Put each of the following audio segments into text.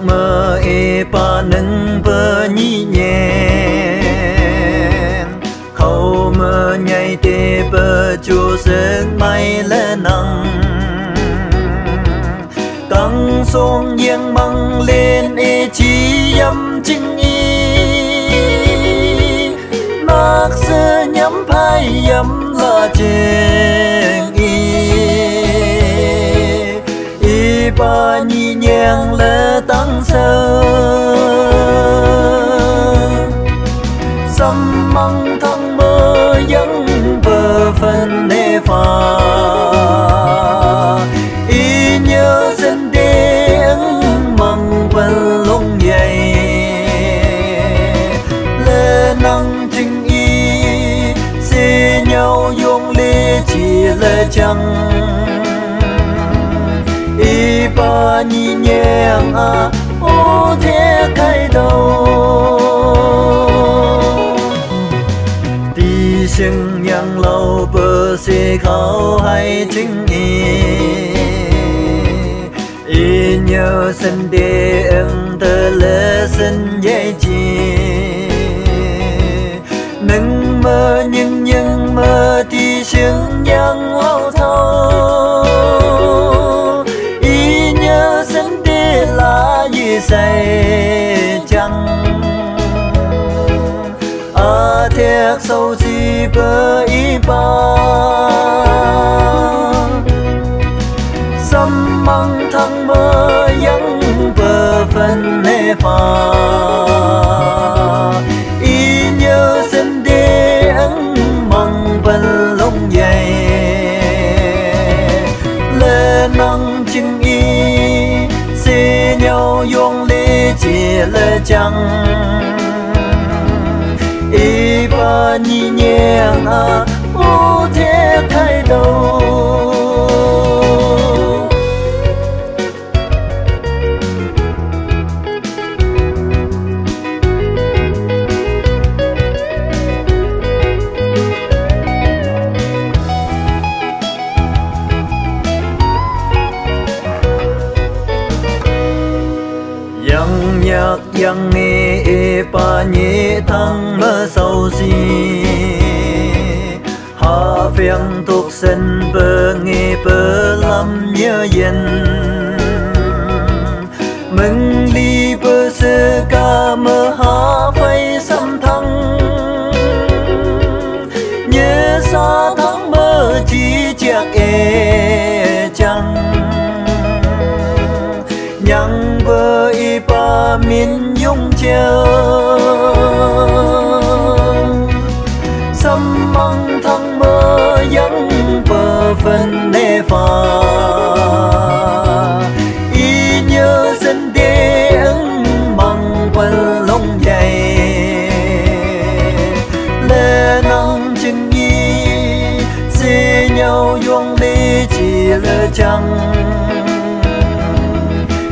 mơ e pa nâng bơ nhị nhẹ khâu mơ nhảy tê bơ chu sương mai lên nắng căng xuống nghiêng măng lên e chi âm chinh y mắc sơ nhắm phai yếm là chênh y ba nhị nhàng lỡ tăng sơ xăm măng thăng mơ vẫn bờ phần nê phà y nhớ dân đêm măng vần lông dày lê năng trình y xê nhau dùng lê chỉ lê trăng y ba nhị nhàng ô thế khai đầu đi sinh nhang lâu bờ xê khảo hay chính y nhớ sân đê ưng tơ lê sân dây chi nâng mơ nhưng mơ đi sinh nhang lâu thâu y nhớ sân đê là gì say chăng thiệt sâu gì bờ y ba xăm măng thăng mơ vẫn bờ phần nê phà y nhớ sân đê ấn măng vần lông dày lê năng chừng y xê nhau dùng lê chỉ lê trăng y ba nhị nhàng ô thế khai đầu yang nhạc yang nghe e pa nhẹ thăng mơ sâu si hạ phiền tục sinh bơ nghe bơ lâm nhớ dần mừng ly bơ sơ ca mơ hạ phây xăm thăng nhớ xa thăng mơ chỉ chắc e chăng nhang bơ y ba min dung treo xăm măng thăng mơ vẫn bờ phần nê phà y nhớ dân đê ấn măng vần lông dày lê năng chừng y xê nhau dùng đi chỉ lơ trăng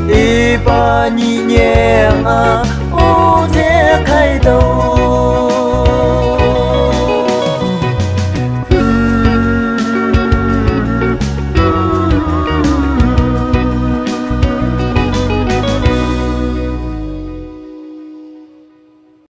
y ba nhị nhàng